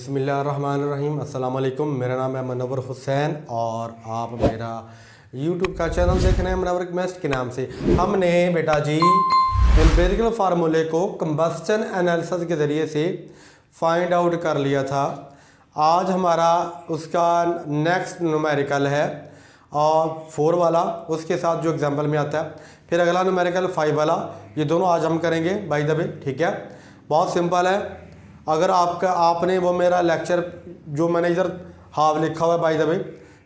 बिस्मिल्लाहिर्रहमानिर्रहीम। अस्सलाम वालेकुम। मेरा नाम है मनव्वर हुसैन और आप मेरा यूट्यूब का चैनल देख रहे हैं मनव्वर केमिस्ट के नाम से। हमने बेटा जी एम्पिरिकल फार्मूले को कंबस्टन एनालिसिस के ज़रिए से फाइंड आउट कर लिया था। आज हमारा उसका नेक्स्ट न्यूमेरिकल है और 4 वाला, उसके साथ जो एग्जाम्पल में आता है। फिर अगला न्यूमेरिकल 5 वाला, ये दोनों आज हम करेंगे बाय द वे। ठीक है, बहुत सिंपल है। अगर आपने वो मेरा लेक्चर जो मैंने इधर हाफ लिखा हुआ है बाय द वे,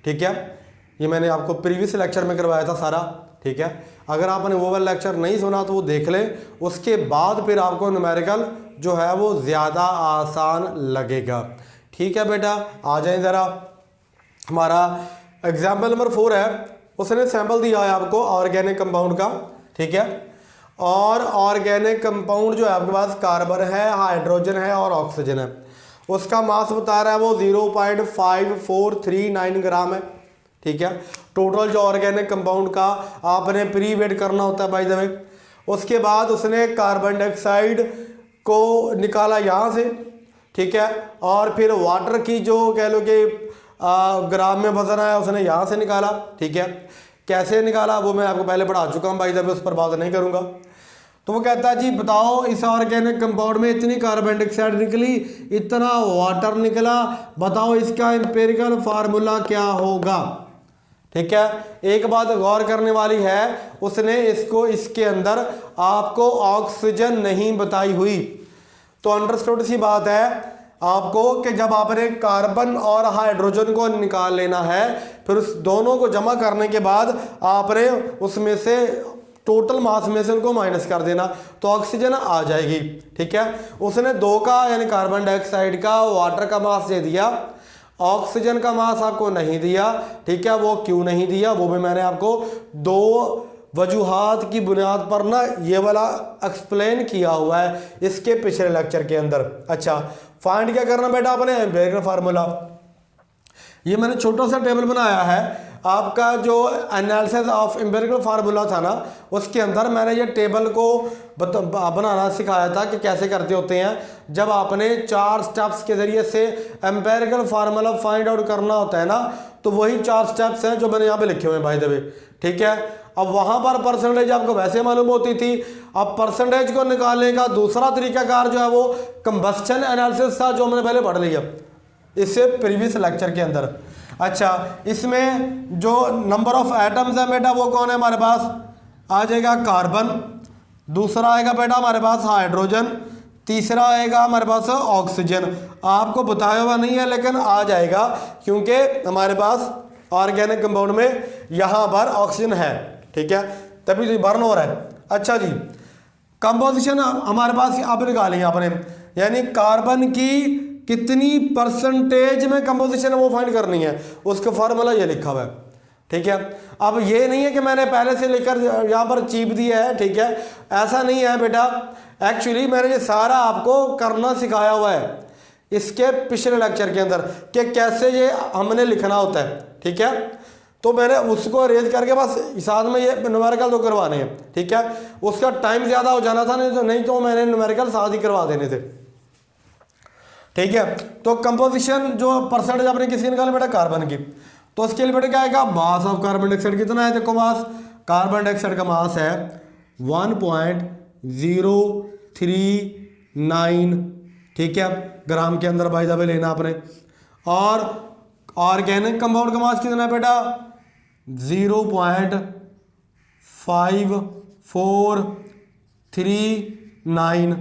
ठीक है, ये मैंने आपको प्रीवियस लेक्चर में करवाया था सारा। ठीक है, अगर आपने वो वाला लेक्चर नहीं सुना तो वो देख लें, उसके बाद फिर आपको न्यूमेरिकल जो है वो ज़्यादा आसान लगेगा। ठीक है बेटा, आ जाएं ज़रा। हमारा एग्जाम्पल नंबर 4 है, उसने सैंपल दिया है आपको ऑर्गेनिक कंपाउंड का। ठीक है, और ऑर्गेनिक कंपाउंड जो है आपके पास कार्बन है, हाइड्रोजन है और ऑक्सीजन है। उसका मास बता रहा है वो 0.5439 ग्राम है। ठीक है, टोटल जो ऑर्गेनिक कंपाउंड का आपने प्री वेट करना होता है बाय द वे। उसके बाद उसने कार्बन डाइऑक्साइड को निकाला यहाँ से। ठीक है, और फिर वाटर की जो कह लो कि ग्राम में वजन है उसने यहाँ से निकाला। ठीक है, कैसे निकाला वो मैं आपको पहले पढ़ा चुका हूँ बाय द वे, उस पर बात नहीं करूँगा। तो वो कहता है जी बताओ इस ऑर्गेनिक कंपाउंड में इतनी कार्बन डाइऑक्साइड निकली, इतना वाटर निकला, बताओ इसका एम्पिरिकल फार्मूला क्या होगा। ठीक है, एक बात गौर करने वाली है, उसने इसको इसके अंदर आपको ऑक्सीजन नहीं बताई हुई। तो अंडरस्टूड सी बात है आपको कि जब आपने कार्बन और हाइड्रोजन को निकाल लेना है, फिर उस दोनों को जमा करने के बाद आपने उसमें से टोटल मास में से उनको माइनस कर देना तो ऑक्सीजन आ जाएगी। ठीक है, उसने 2 का यानी कार्बन डाइऑक्साइड का वाटर का मास दे दिया, ऑक्सीजन का मास आपको नहीं दिया। ठीक है, वो क्यों नहीं दिया वो भी मैंने आपको 2 वजूहात की बुनियाद पर ना ये वाला एक्सप्लेन किया हुआ है इसके पिछले लेक्चर के अंदर। अच्छा, फाइंड क्या करना बेटा आपने, एम्पिरिकल फार्मूला। ये मैंने छोटा सा टेबल बनाया है, आपका जो एनालिसिस ऑफ एम्पिरिकल फार्मूला था ना, उसके अंदर मैंने ये टेबल को बनाना सिखाया था कि कैसे करते होते हैं। जब आपने 4 स्टेप्स के ज़रिए से एम्पिरिकल फार्मूला फाइंड आउट करना होता है ना, तो वही 4 स्टेप्स हैं जो मैंने यहाँ पे लिखे हुए हैं बाय द वे। ठीक है, अब वहाँ पर परसेंटेज आपको वैसे मालूम होती थी, अब परसेंटेज को निकालने का दूसरा तरीकाकार जो है वो कंबस्टन एनालिसिस था, जो मैंने पहले पढ़ लिया इससे प्रीवियस लेक्चर के अंदर। अच्छा, इसमें जो नंबर ऑफ एटम्स है बेटा वो कौन है हमारे पास, आ जाएगा कार्बन, दूसरा आएगा बेटा हमारे पास हाइड्रोजन, तीसरा आएगा हमारे पास ऑक्सीजन। आपको बताया हुआ नहीं है लेकिन आ जाएगा क्योंकि हमारे पास ऑर्गेनिक कंपाउंड में यहाँ पर ऑक्सीजन है। ठीक है, तभी तो बर्न हो रहा है। अच्छा जी, कंपोजिशन हमारे पास अब निकालेंगे आपने, यानी कार्बन की कितनी परसेंटेज में कंपोजिशन है वो फाइंड करनी है, उसका फार्मूला ये लिखा हुआ है। ठीक है, अब ये नहीं है कि मैंने पहले से लेकर यहाँ पर चीप दिया है। ठीक है, ऐसा नहीं है बेटा, एक्चुअली मैंने ये सारा आपको करना सिखाया हुआ है इसके पिछले लेक्चर के अंदर कि कैसे ये हमने लिखना होता है। ठीक है, तो मैंने उसको अरेंज करके बस साथ में ये न्यूमेरिकल तो करवाने हैं। ठीक है, उसका टाइम ज़्यादा हो जाना था, नहीं तो मैंने न्यूमेरिकल साथ ही करवा देने थे। ठीक है, तो कंपोजिशन जो परसेंटेज आपने किसकी निकाली बेटा, कार्बन की। तो उसके लिए बेटा क्या आएगा, मास ऑफ कार्बन डाइऑक्साइड कितना है, देखो मास, कार्बन डाइऑक्साइड का मास है 1.039। ठीक है, ग्राम के अंदर बाय द वे लेना आपने। और ऑर्गेनिक कंपाउंड का मास कितना है बेटा, 0.5439।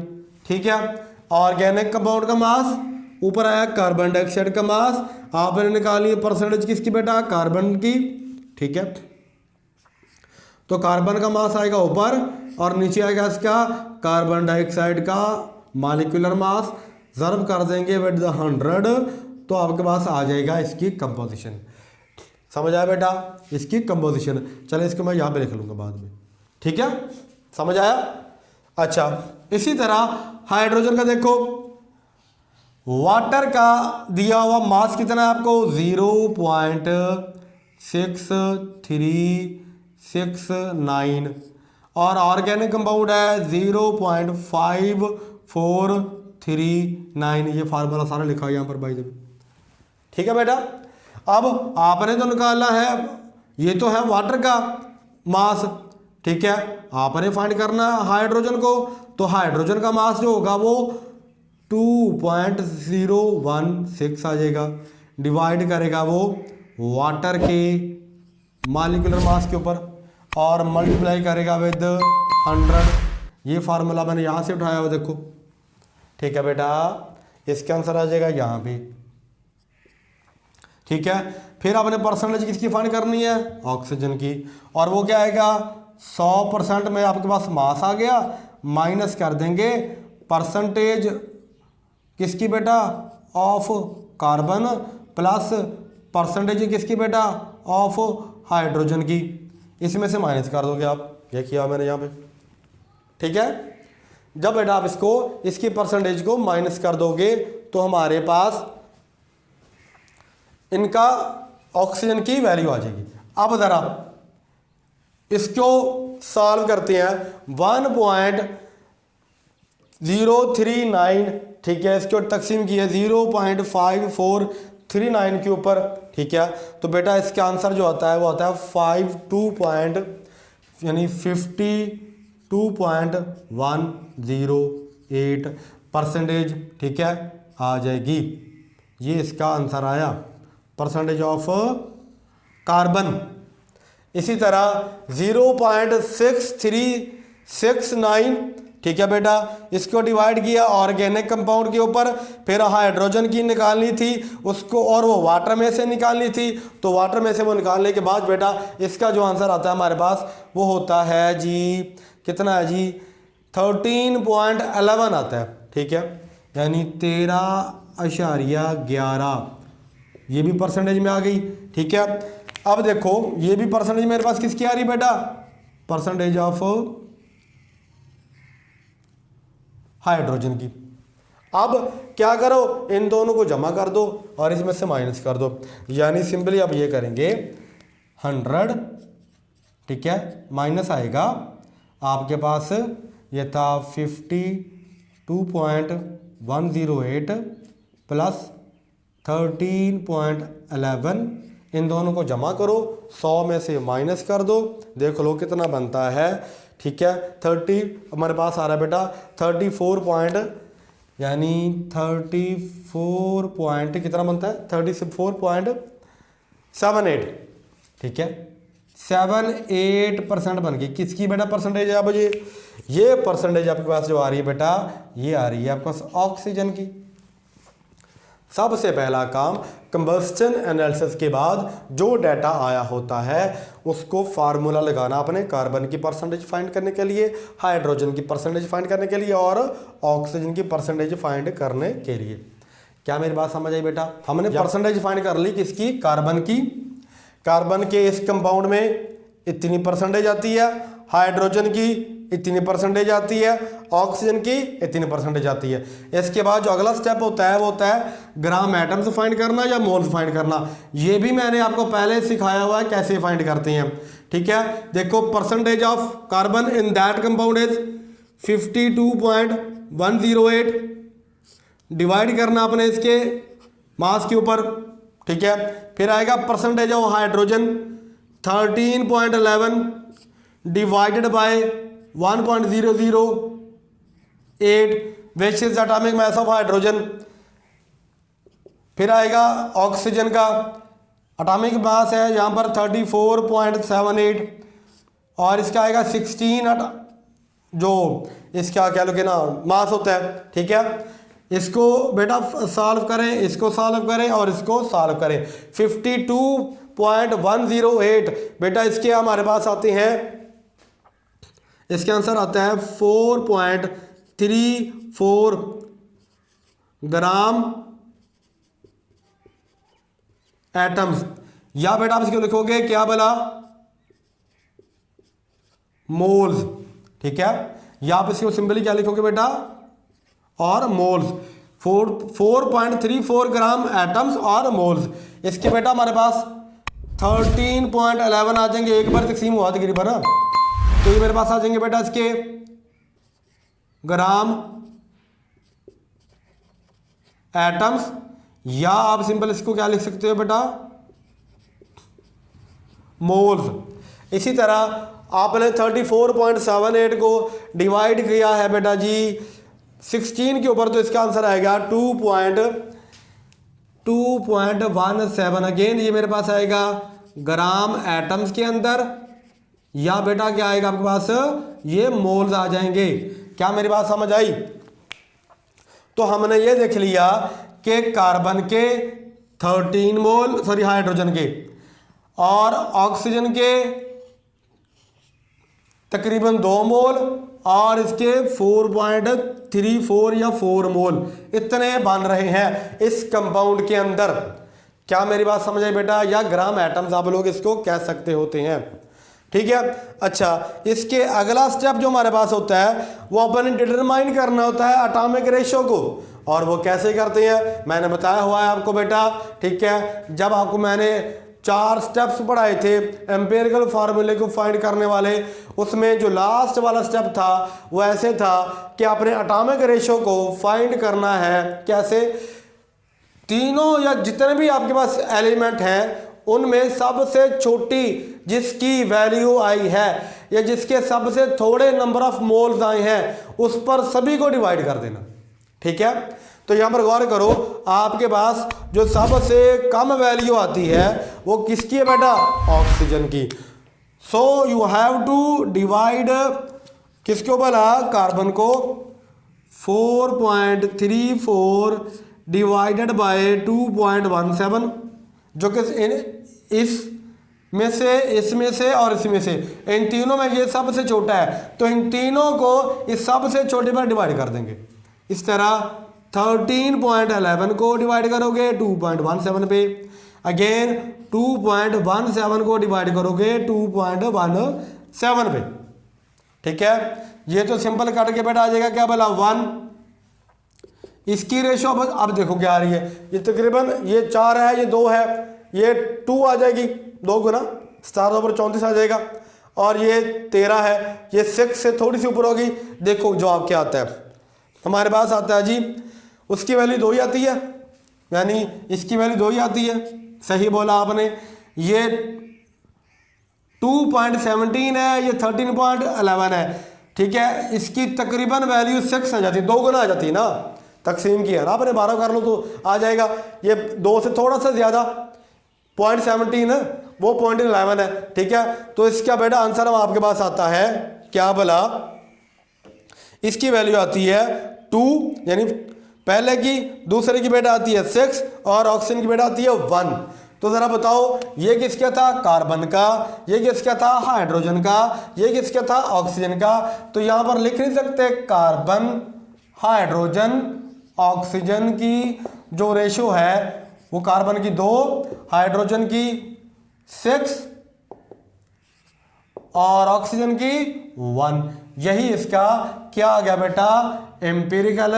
ठीक है, ऑर्गेनिक कंपाउंड का मास, ऊपर आया कार्बन डाइऑक्साइड का मास, आपने निकाली परसेंटेज किसकी बेटा, कार्बन की। ठीक है, तो कार्बन का मास आएगा ऊपर और नीचे आएगा इसका कार्बन डाइऑक्साइड का मॉलिक्यूलर मास, ज़र्ब कर देंगे विद 100 तो आपके पास आ जाएगा इसकी कंपोजिशन। समझ आया बेटा, इसकी कंपोजिशन। चले इसको मैं यहाँ पे लिख लूँगा बाद में। ठीक है, समझ आया। अच्छा, इसी तरह हाइड्रोजन का देखो, वाटर का दिया हुआ मास कितना है आपको, 0.6369 और ऑर्गेनिक कंपाउंड है 0.5439। 0.39 ये फार्मूला सारा लिखा है यहाँ पर भाई। ठीक है बेटा, अब आपने तो निकालना है, ये तो है वाटर का मास, ठीक है, आपने फाइंड करना है हाइड्रोजन को। तो हाइड्रोजन का मास जो होगा वो 2.016 आ जाएगा, डिवाइड करेगा वो वाटर के मॉलिक्यूलर मास के ऊपर और मल्टीप्लाई करेगा विद 100। ये फार्मूला मैंने यहाँ से उठाया हुआ देखो। ठीक है बेटा, इसका आंसर आ जाएगा यहाँ पे। ठीक है, फिर आपने परसेंटेज किसकी फाइंड करनी है, ऑक्सीजन की, और वो क्या आएगा 100% में आपके पास मास आ गया, माइनस कर देंगे परसेंटेज किसकी बेटा, ऑफ कार्बन, प्लस परसेंटेज किसकी बेटा, ऑफ हाइड्रोजन की, इसमें से माइनस कर दोगे आप, ये किया मैंने यहाँ पे। ठीक है, जब बेटा आप इसको इसकी परसेंटेज को माइनस कर दोगे तो हमारे पास इनका ऑक्सीजन की वैल्यू आ जाएगी। अब ज़रा इसको सॉल्व करते हैं। 1.039, ठीक है, इसको तकसीम किया 0.5439 के ऊपर। ठीक है, तो बेटा इसका आंसर जो आता है वो आता है 52.108% ठीक है आ जाएगी। ये इसका आंसर आया, परसेंटेज ऑफ कार्बन। इसी तरह 0.6369, ठीक है बेटा, इसको डिवाइड किया ऑर्गेनिक कंपाउंड के ऊपर, फिर हाइड्रोजन की निकालनी थी उसको, और वो वाटर में से निकालनी थी, तो वाटर में से वो निकालने के बाद बेटा इसका जो आंसर आता है हमारे पास वो होता है जी, कितना है जी, 13.11 आता है। ठीक है, यानी 13.11, ये भी परसेंटेज में आ गई। ठीक है, अब देखो ये भी परसेंटेज मेरे पास किसकी आ रही बेटा, परसेंटेज ऑफ हाइड्रोजन की। अब क्या करो, इन दोनों को जमा कर दो और इसमें से माइनस कर दो, यानी सिंपली अब ये करेंगे 100, ठीक है, माइनस आएगा आपके पास, ये था 52.108 प्लस 13.11, इन दोनों को जमा करो, 100 में से माइनस कर दो, देख लो कितना बनता है। ठीक है, 30 हमारे पास आ रहा है बेटा 34 पॉइंट, यानी 34 पॉइंट कितना बनता है, 34.78, ठीक है, 78% बन गई। किसकी बेटा परसेंटेज है, अब ये परसेंटेज आपके पास जो आ रही है बेटा, ये आ रही है आपके पास ऑक्सीजन की। सबसे पहला काम कंबस्टन एनालिसिस के बाद जो डाटा आया होता है उसको फार्मूला लगाना अपने, कार्बन की परसेंटेज फाइंड करने के लिए, हाइड्रोजन की परसेंटेज फाइंड करने के लिए और ऑक्सीजन की परसेंटेज फाइंड करने के लिए। क्या मेरी बात समझ आई बेटा, हमने परसेंटेज फाइंड कर ली किसकी, कार्बन की। कार्बन के इस कंपाउंड में इतनी परसेंटेज आती है, हाइड्रोजन की इतनी परसेंटेज आती है, ऑक्सीजन की इतनी परसेंटेज आती है। इसके बाद जो अगला स्टेप होता है वो होता है ग्राम एटम्स फाइंड करना या मोल्स फाइंड करना। ये भी मैंने आपको पहले सिखाया हुआ है कैसे फाइंड करते हैं। ठीक है, देखो percentage of carbon in that compound is 52.108, divide करना अपने इसके मास के ऊपर। ठीक है, फिर आएगा percentage of hydrogen 13.11 divided by 1.008 which is atomic mass of hydrogen. फिर आएगा ऑक्सीजन का एटॉमिक मास है यहाँ पर 34.78 और इसका आएगा 16 जो इसका क्या लोगे ना मास होता है। ठीक है, इसको बेटा सॉल्व करें, इसको सॉल्व करें और इसको सॉल्व करें। 52.108 बेटा इसके हमारे पास आते हैं, इसके आंसर आता है 4.34 ग्राम एटम्स, या बेटा आप इसको लिखोगे क्या बोला, मोल्स। ठीक है, या आप इसको सिंपली क्या लिखोगे बेटा, और मोल्स। 4.34 ग्राम एटम्स और मोल्स। इसके बेटा हमारे पास 13.11 आ जाएंगे, एक बार तकसीम हुआ तकरीबन ना, तो ये मेरे पास आ जाएंगे बेटा इसके ग्राम एटम्स, या आप सिंपल इसको क्या लिख सकते हो बेटा, मोल्स। इसी तरह आपने 34.78 को डिवाइड किया है बेटा जी 16 के ऊपर, तो इसका आंसर आएगा 2.17। अगेन ये मेरे पास आएगा ग्राम एटम्स के अंदर, या बेटा क्या आएगा आपके पास, ये मोल्स आ जाएंगे। क्या मेरी बात समझ आई? तो हमने ये देख लिया कि कार्बन के 13 मोल, सॉरी हाइड्रोजन के, और ऑक्सीजन के तकरीबन 2 मोल, और इसके 4.34 या 4 मोल इतने बन रहे हैं इस कंपाउंड के अंदर। क्या मेरी बात समझ आई बेटा? या ग्राम एटम्स आप लोग इसको कह सकते होते हैं, ठीक है। अच्छा, इसके अगला स्टेप जो हमारे पास होता है वो अपन डिटरमाइन करना होता है एटॉमिक रेशियो को, और वो कैसे करते हैं मैंने बताया हुआ है आपको बेटा, ठीक है। जब आपको मैंने 4 स्टेप्स पढ़ाए थे एम्पिरिकल फार्मूले को फाइंड करने वाले, उसमें जो लास्ट वाला स्टेप था वो ऐसे था कि आपने एटॉमिक रेशियो को फाइंड करना है। कैसे? तीनों या जितने भी आपके पास एलिमेंट हैं उनमें सबसे छोटी जिसकी वैल्यू आई है या जिसके सबसे थोड़े नंबर ऑफ मोल्स आए हैं उस पर सभी को डिवाइड कर देना, ठीक है। तो यहां पर गौर करो, आपके पास जो सबसे कम वैल्यू आती है वो किसकी है बेटा? ऑक्सीजन की। So you have to divide किसके ऊपर? कार्बन को 4.34 डिवाइडेड बाय 2.17, जो कि इसमें से और इसमें से, इन तीनों में ये सबसे छोटा है, तो इन तीनों को इस सबसे छोटे पर डिवाइड कर देंगे। इस तरह 13.11 को डिवाइड करोगे 2.17 पे, अगेन 2.17 को डिवाइड करोगे 2.17 पे, ठीक है। ये तो सिंपल कट के बेटा आ जाएगा क्या बोला? 1। इसकी रेशो अब देखो क्या आ रही है, ये तकरीबन ये 4 है, ये 2 है, ये 2 आ जाएगी, 2 गुना 7 ऊपर 34 आ जाएगा, और ये 13 है, ये 6 से थोड़ी सी ऊपर होगी। देखो जवाब क्या आता है हमारे पास, आता है जी उसकी वैल्यू 2 ही आती है, यानी इसकी वैल्यू 2 ही आती है। सही बोला आपने। ये 2.17 है, ये 13.11 है, ठीक है। इसकी तकरीबन वैल्यू 6 आ जाती है, 2 गुना आ जाती है ना, तकसीम की है ना, आपने 12 कर लो तो आ जाएगा। ये 2 से थोड़ा सा ज़्यादा 0.17 है, वो 0.11 है, ठीक है। तो इसका बेटा आंसर हम आपके पास आता है क्या बोला? इसकी वैल्यू आती है 2, यानी पहले की, दूसरे की बेटा आती है 6, और ऑक्सीजन की बेटा आती है 1। तो ज़रा बताओ ये किसका था? कार्बन का। ये किसका था? हाइड्रोजन का। ये किसका था? ऑक्सीजन का। तो यहाँ पर लिख नहीं सकते कार्बन, हाइड्रोजन, ऑक्सीजन की जो रेशो है वो कार्बन की 2, हाइड्रोजन की 6 और ऑक्सीजन की 1। यही इसका क्या आ गया बेटा? एम्पिरिकल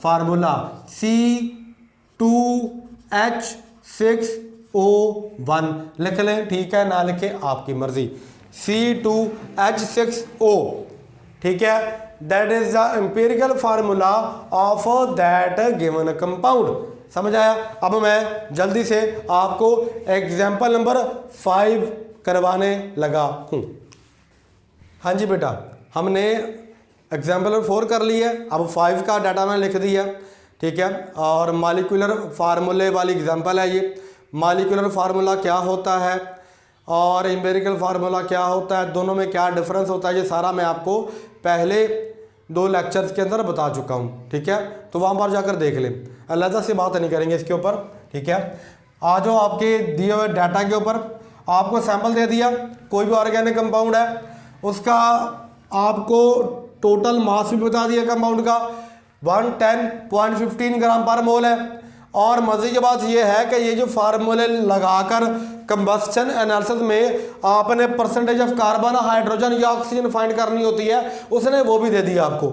फार्मूला C2H6O1 लिख लें, ठीक है, ना लिखे आपकी मर्जी। C2H6O, ठीक है, that is the empirical formula of that given compound. समझ आया? अब मैं जल्दी से आपको एग्जाम्पल नंबर 5 करवाने लगा हूं। हाँ जी बेटा, हमने एग्जाम्पल नंबर 4 कर लिया है, अब 5 का डाटा मैंने लिख दिया, ठीक है। और मॉलिक्यूलर फार्मूले वाली एग्जाम्पल है ये। मॉलिक्यूलर फार्मूला क्या होता है और एम्पिरिकल फार्मूला क्या होता है, दोनों में क्या डिफरेंस होता है, ये सारा मैं आपको पहले 2 लेक्चर्स के अंदर बता चुका हूँ, ठीक है। तो वहाँ पर जाकर देख लें, अलग से बात नहीं करेंगे इसके ऊपर, ठीक है। आ जाओ आपके दिए हुए डाटा के ऊपर। आपको सैंपल दे दिया, कोई भी ऑर्गेनिक कंपाउंड है, उसका आपको टोटल मास भी बता दिया कंपाउंड का 110.15 ग्राम पर मोल है। और मजे की बात यह है कि ये जो फार्मूले लगाकर कंबस्शन एनालिसिस में आपने परसेंटेज ऑफ कार्बन, हाइड्रोजन या ऑक्सीजन फाइंड करनी होती है, उसने वो भी दे दिया आपको,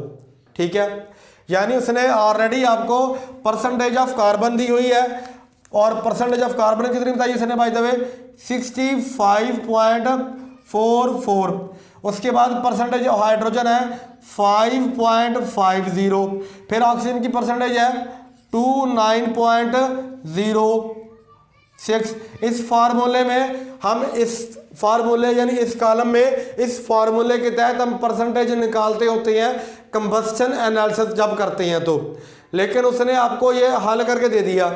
ठीक है। यानी उसने ऑलरेडी आपको परसेंटेज ऑफ कार्बन दी हुई है, और परसेंटेज ऑफ कार्बन कितनी बताई उसने भाई दबे 65.44। उसके बाद परसेंटेज ऑफ हाइड्रोजन है 5.50, फिर ऑक्सीजन की परसेंटेज है 29.06। इस फार्मूले में हम इस फार्मूले यानी इस कॉलम में इस फार्मूले के तहत हम परसेंटेज निकालते होते हैं कंबस्शन एनालिसिस जब करते हैं तो, लेकिन उसने आपको ये हल करके दे दिया,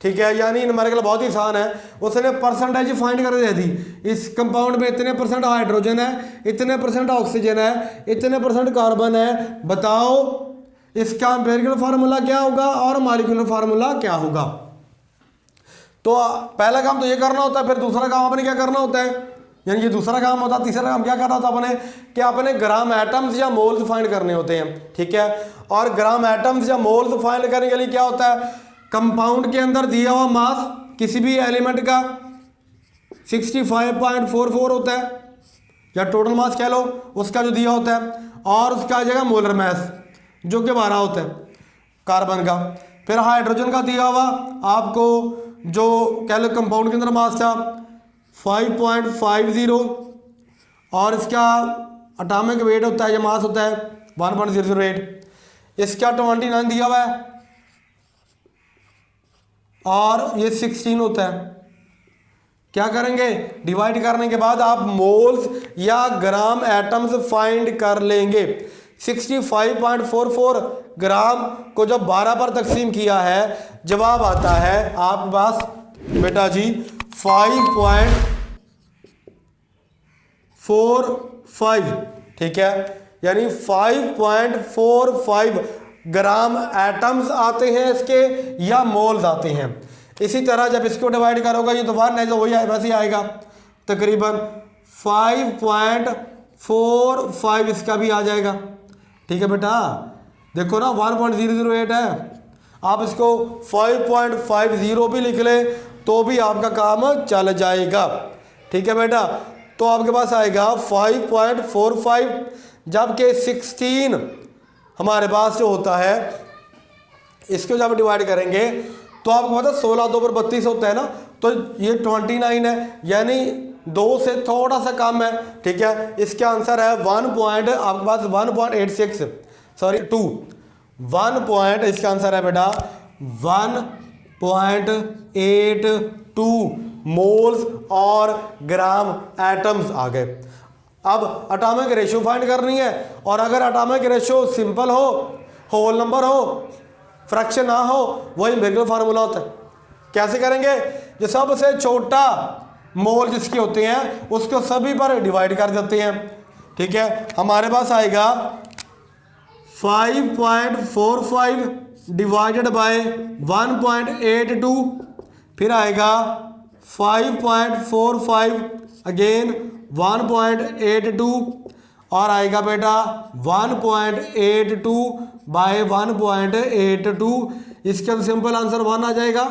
ठीक है। यानी न्यूमेरिकल बहुत ही आसान है, उसने परसेंटेज फाइंड करके दे दी। इस कंपाउंड में इतने परसेंट हाइड्रोजन है, इतने परसेंट ऑक्सीजन है, इतने परसेंट कार्बन है, बताओ इसका एम्पिरिकल फार्मूला क्या होगा और मॉलिक्यूलर फार्मूला क्या होगा। तो पहला काम तो ये करना होता है, फिर दूसरा काम आपने क्या करना होता है, यानी ये दूसरा काम होता है। तीसरा काम क्या करना होता है आपने, कि आपने ग्राम एटम्स या मोल्स फाइंड करने होते हैं, ठीक है। और ग्राम एटम्स या मोल्स फाइंड करने के लिए क्या होता है, कंपाउंड के अंदर दिया हुआ मास किसी भी एलिमेंट का 65.44 होता है, या टोटल मास कह लो उसका जो दिया होता है, और उसका आ जाएगा मोलर मास जो कि 12 होता है कार्बन का। फिर हाइड्रोजन का दिया हुआ आपको जो कह लो कंपाउंड के अंदर मास था 5.50, और इसका एटॉमिक वेट होता है, ये मास होता है 1.008। इसका 29 दिया हुआ है और ये 16 होता है। क्या करेंगे, डिवाइड करने के बाद आप मोल्स या ग्राम एटम्स फाइंड कर लेंगे। 65.44 ग्राम को जब 12 पर तकसीम किया है, जवाब आता है आपके पास बेटा जी 5.45, ठीक है। यानी 5.45 ग्राम एटम्स आते हैं इसके या मोल्स आते हैं। इसी तरह जब इसको डिवाइड करोगे ये तो बाहर नहीं तो वही वैसे ही आएगा, तकरीबन 5.45 इसका भी आ जाएगा, ठीक है बेटा। देखो ना 1.008 है, आप इसको 5.50 भी लिख ले तो भी आपका काम चल जाएगा, ठीक है बेटा। तो आपके पास आएगा 5.45, जबकि 16 हमारे पास जो होता है इसको जब डिवाइड करेंगे तो आपको पता 16 2 पर 32 होता है ना, तो ये 29 है, यानी 2 से थोड़ा सा कम है, ठीक है। इसका आंसर है 1.86 सॉरी 2 1 पॉइंट, इसका आंसर है बेटा 1.82 मोल्स और ग्राम एटम्स आ गए। अब एटॉमिक रेशियो फाइंड करनी है, और अगर एटॉमिक रेशियो सिंपल हो, होल नंबर हो, फ्रैक्शन ना हो, वही एम्पिरिकल फार्मूला होता है। कैसे करेंगे, जो सबसे छोटा मोल जिसके होते हैं उसको सभी पर डिवाइड कर देते हैं, ठीक है। हमारे पास आएगा 5.45 डिवाइडेड बाय 1.82, फिर आएगा 5.45 अगेन 1.82, और आएगा बेटा 1.82 बाय 1.82। इसका सिंपल आंसर 1 आ जाएगा,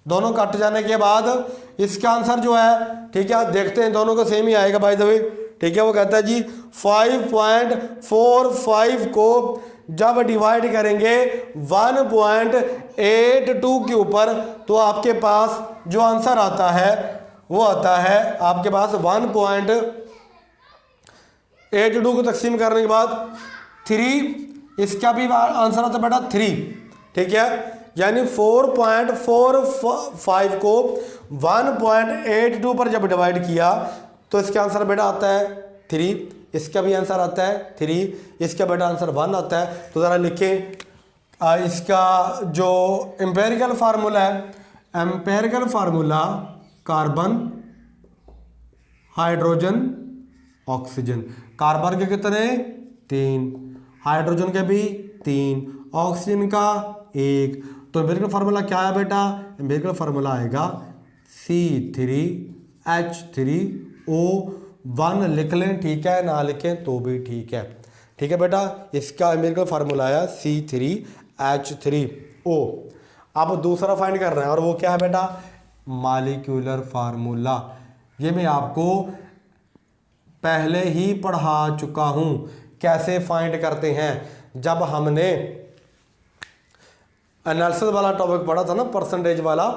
दोनों कट जाने के बाद इसका आंसर जो है, ठीक है, देखते हैं दोनों को सेम ही आएगा बाय द वे, ठीक है। वो कहता है जी 5.45 को जब डिवाइड करेंगे 1.82 के ऊपर तो आपके पास जो आंसर आता है वो आता है आपके पास 1.82 को तकसीम करने के बाद 3, इसका भी आंसर आता है बेटा 3, ठीक है। यानी 4.45 को 1.82 पर जब डिवाइड किया तो इसका आंसर बेटा आता है 3, इसका भी आंसर आता है 3, इसका बेटा आंसर 1 आता है। तो ज़रा लिखें इसका जो एम्पिरिकल फार्मूला है, empirical formula carbon hydrogen oxygen. Carbon के कितने 3, हाइड्रोजन के भी 3, ऑक्सीजन का 1। तो एम्पिरिकल फार्मूला क्या है बेटा, एम्पिरिकल फार्मूला आएगा C3H3O1 लिख लें, ठीक है, ना लिखें तो भी ठीक है, ठीक है बेटा। इसका एम्पिरिकल फार्मूला आया C3H3O। अब दूसरा फाइंड करना है और वो क्या है बेटा, मॉलिक्यूलर फार्मूला। ये मैं आपको पहले ही पढ़ा चुका हूं कैसे फाइंड करते हैं, जब हमने एनालिसिस वाला टॉपिक पढ़ा था ना, परसेंटेज वाला,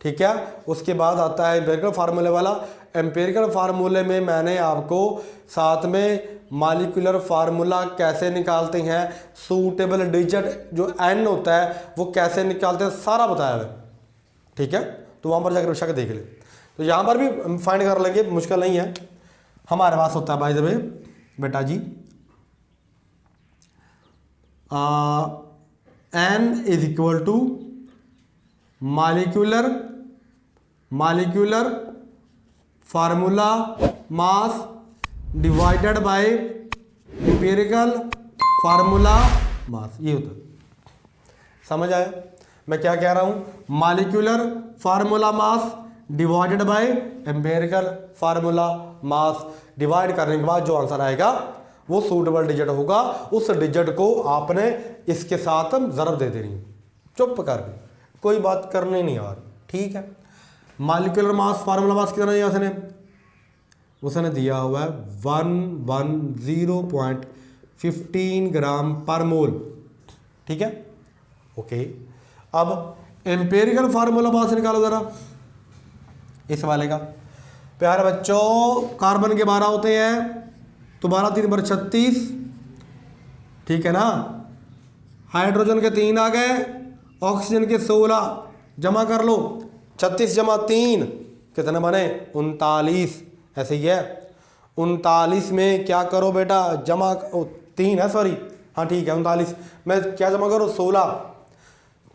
ठीक है। उसके बाद आता है एम्पिरिकल फार्मूले वाला। एम्पिरिकल फार्मूले में मैंने आपको साथ में मॉलिक्यूलर फार्मूला कैसे निकालते हैं, सूटेबल डिजिट जो n होता है वो कैसे निकालते हैं, सारा बताया है। ठीक है, तो वहाँ पर जाकर बेशक देख ले। तो यहाँ पर भी फाइंड कर लेंगे, मुश्किल नहीं है। हमारे पास होता है बाय द वे बेटा जी n is equal to molecular formula mass divided by empirical formula mass, ये होता है। समझ आया मैं क्या कह रहा हूं? Molecular formula mass divided by empirical formula mass, divide करने के बाद जो आंसर आएगा वो सूटेबल डिजिट होगा। उस डिजिट को आपने इसके साथ ज़रब दे देनी, चुप करके, कोई बात करनी नहीं यार। ठीक है, मॉलिक्यूलर मास फार्मूला मास कितना दिया उसने दिया हुआ है 110.15 ग्राम पर मोल। ठीक है, ओके। अब एम्पिरिकल फार्मूला मास निकालो जरा इस वाले का। प्यारे बच्चों, कार्बन के 12 होते हैं तो 12 3 पर 36, ठीक है ना। हाइड्रोजन के 3 आ गए, ऑक्सीजन के 16, जमा कर लो। 36 जमा 3 कितने बने? 39। ऐसे ही है। 39 में क्या करो बेटा, जमा 3 है, सॉरी, हाँ ठीक है 39 में क्या जमा करो? 16।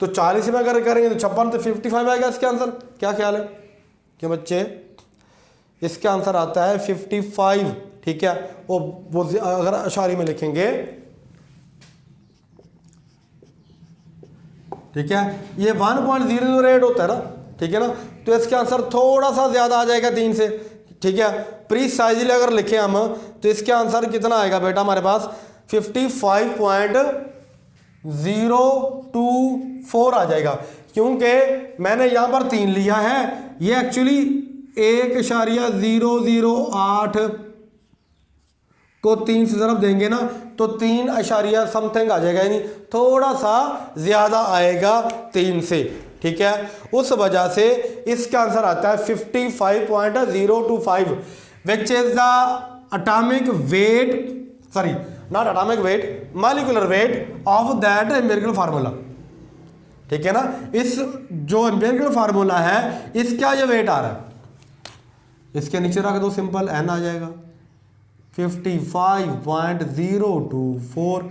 तो 40 में अगर करेंगे तो 56, तो 55 आएगा इसके आंसर। क्या ख्याल है क्यों बच्चे? इसका आंसर आता है 55। ठीक है, वो अगर अशारी में लिखेंगे, ठीक है, ये 1.008 होता है ना, ठीक है ना, तो इसका आंसर थोड़ा सा ज्यादा आ जाएगा 3 से। ठीक है, प्रीसाइजली अगर लिखें हम तो इसका आंसर कितना आएगा बेटा हमारे पास? 55.024 आ जाएगा, क्योंकि मैंने यहां पर 3 लिया है, ये एक्चुअली 1.008 को 3 से ज़रब देंगे ना तो 3 अशारिया समथिंग आ जाएगा, यानी थोड़ा सा ज़्यादा आएगा 3 से। ठीक है, उस वजह से इसका आंसर आता है 55.025 which is the atomic weight, sorry not atomic weight, molecular weight of that empirical formula. ठीक है ना, इस जो एम्पिरिकल फार्मूला है इसका ये वेट आ रहा है, इसके नीचे रख दो, सिंपल n आ जाएगा 55.024।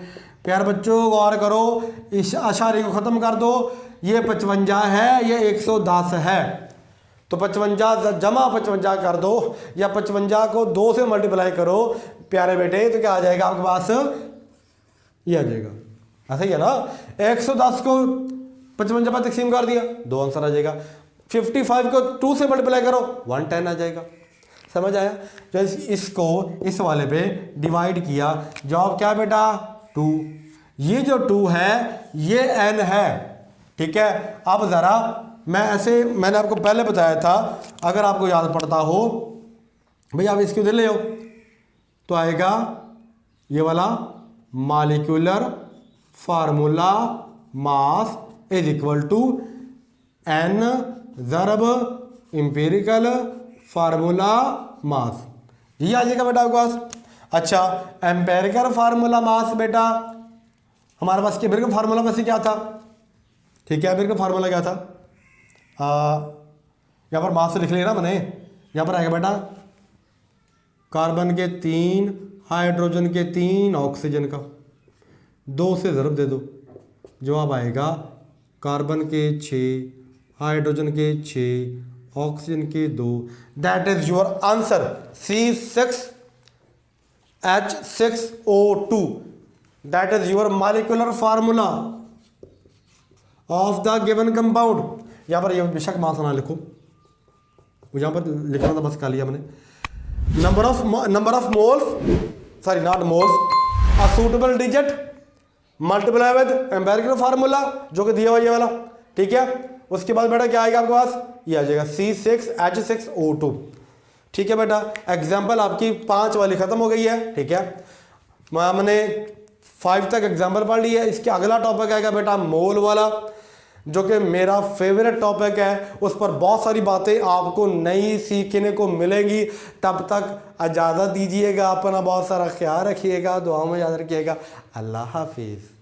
प्यार बच्चों गौर करो, इस अशारे को ख़त्म कर दो, ये 55 है, ये 110 है, तो 55 जमा 55 कर दो, या 55 को 2 से मल्टीप्लाई करो प्यारे बेटे, तो क्या आ जाएगा आपके पास? ये आ जाएगा। ऐसा ही है ना, 110 को 55 पर तकसीम कर दिया, 2 आंसर आ जाएगा। 55 को 2 से मल्टीप्लाई करो, 110 आ जाएगा। समझ आया? जो इसको इस वाले पे डिवाइड किया, जवाब क्या बेटा? 2। ये जो 2 है ये n है। ठीक है, अब ज़रा मैं ऐसे, मैंने आपको पहले बताया था, अगर आपको याद पड़ता हो भाई, आप इसको दे ले हो तो आएगा ये वाला molecular formula mass is equal to n ज़रब एम्पिरिकल फार्मूला मास, ये आ जाएगा बेटा आपके पास। अच्छा, एम्पिरिकल फार्मूला मास बेटा हमारे पास, एम्पिरिकल फार्मूला वैसे क्या था? ठीक है, एम्पिरिकल फार्मूला क्या था? यहाँ पर मास लिख लिया ना मैंने, यहाँ पर आएगा बेटा कार्बन के 3, हाइड्रोजन के 3, ऑक्सीजन का 2 से ज़रब दे दो, जवाब आएगा कार्बन के 6, हाइड्रोजन के 6, ऑक्सीजन के 2। That is your answer, C6H6O2। That is your molecular formula of the given compound. यहाँ पर ये बेशक मास ना लिखो, यहाँ पर लिखना था, बस कर लिया मैंने। Number of moles, sorry not moles, a suitable digit multiply with empirical formula जो कि दिया हुआ ये वाला। ठीक है, उसके बाद बेटा क्या आएगा आपके पास? ये आ जाएगा C6H6O2। ठीक है बेटा, एग्जाम्पल आपकी 5 वाली खत्म हो गई है। ठीक है, हमने 5 तक एग्जाम्पल पढ़ ली है। इसके अगला टॉपिक आएगा बेटा मोल वाला। जो कि मेरा फेवरेट टॉपिक है। उस पर बहुत सारी बातें आपको नई सीखने को मिलेंगी। तब तक इजाज़त दीजिएगा, अपना बहुत सारा ख्याल रखिएगा, दुआ में याद रखिएगा। अल्लाह हाफिज़।